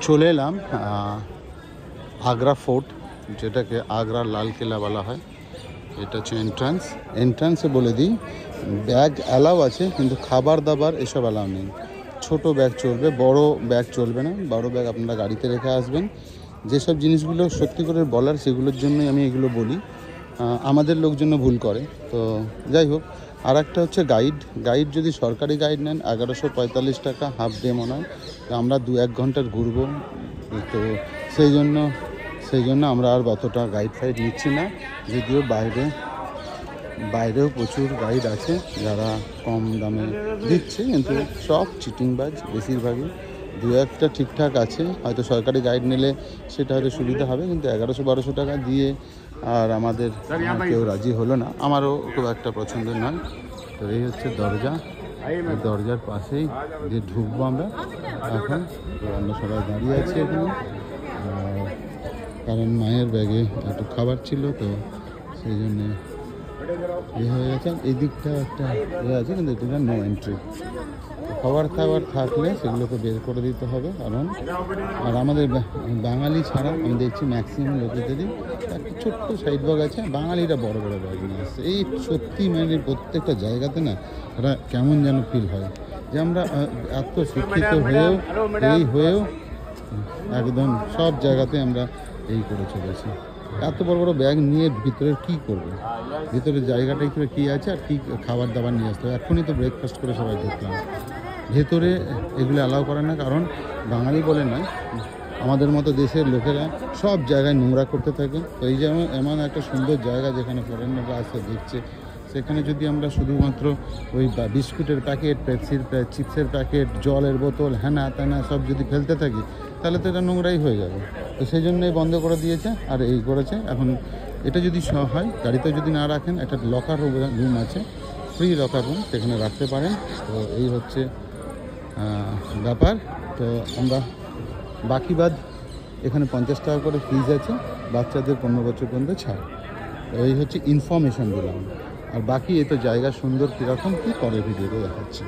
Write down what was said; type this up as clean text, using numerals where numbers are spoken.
চলে এলাম আগ্রা ফোর্ট, যেটাকে আগ্রার লাল কেল্লা বলা হয়। এটা হচ্ছে এন্ট্রান্সে বলে দিই, ব্যাগ অ্যালাউ আছে কিন্তু খাবার দাবার এসব অ্যালাউ নেই। ছোট ব্যাগ চলবে, বড় ব্যাগ চলবে না। বড় ব্যাগ আপনারা গাড়িতে রেখে আসবেন। যেসব জিনিসগুলো সত্যি করে বলার সেগুলোর জন্যই আমি এগুলো বলি, আমাদের লোকজন ভুল করে। তো যাই হোক, আর একটা হচ্ছে গাইড যদি সরকারি গাইড নেন 1145 টাকা, হাফ ডে মনে হয়। তো আমরা 2-1 ঘন্টার ঘুরবো, তো সেই জন্য আমরা আর অতটা গাইড ফাইড নিচ্ছি না। যদিও বাইরেও প্রচুর গাইড আছে যারা কম দামে দিচ্ছে, কিন্তু সব চিটিংবাজ বেশিরভাগই। 2-1টা ঠিকঠাক আছে, হয়তো সরকারি গাইড নিলে সেটা হয়তো সুবিধা হবে, কিন্তু 1100-1200 টাকা দিয়ে আর আমাদের কেউ রাজি হলো না। আমারও খুব একটা পছন্দের নয়। তো এই হচ্ছে দরজা, দরজার পাশেই যে ঢুকবো আমরা এখন। তো আমরা সবাই দাঁড়িয়ে আছি এখানে, কারণ মায়ের ব্যাগে একটু খাবার ছিল, তো সেই জন্যে হয়ে গেছে। এই দিকটা একটা আছে, কিন্তু এটা নো এন্ট্রি। খাবার থাকলে সেগুলোকে বের করে দিতে হবে, কারণ আর আমাদের বাঙালি ছাড়া আমি দেখছি ম্যাক্সিমাম লোকেদেরই একটা ছোট্ট সাইড ব্যাগ আছে। বাঙালিরা বড় বড় ব্যাগ নিয়ে আসছে। এই সত্যি মানে প্রত্যেকটা জায়গাতে না এটা কেমন যেন ফিল হয় যে আমরা এত শিক্ষিত হয়েও একদম সব জায়গাতে আমরা এই করে চলেছি। এত বড় বড় ব্যাগ নিয়ে ভিতরে কি করবে? ভিতরের জায়গাটা একটু কী আছে আর কী খাবার দাবার নিয়ে আসতে হবে। এখনই তো ব্রেকফাস্ট করে সবাই ঢুকলাম, ভেতরে এগুলো অ্যালাউ করে না। কারণ বাঙালি বলে নয়, আমাদের মতো দেশের লোকেরা সব জায়গায় নোংরা করতে থাকে। তো এই যেমন এমন একটা সুন্দর জায়গা যেখানে ফরেনাররা আসে দেখছে, সেখানে যদি আমরা শুধুমাত্র ওই বিস্কুটের প্যাকেট, পেপসির চিপসের প্যাকেট, জলের বোতল, হ্যানা ত্যানা সব যদি ফেলতে থাকি, তাহলে তো এটা নোংরাই হয়ে যাবে। তো সেই জন্যই বন্ধ করে দিয়েছে। আর এই করেছে এখন, এটা যদি হয় গাড়িতে যদি না রাখেন, একটা লকার রুম আছে, ফ্রি লকার রুম, সেখানে রাখতে পারেন। তো এই হচ্ছে ব্যাপার। তো আমরা বাদ এখানে 50 টাকা করে ফিজ আছে, বাচ্চাদের 15 বছর পর্যন্ত ছাড়। তো এই হচ্ছে ইনফরমেশান দিলাম। আর বাকি এ তো জায়গা সুন্দর কীরকম কী পরের ভিডিওতে দেখাচ্ছি।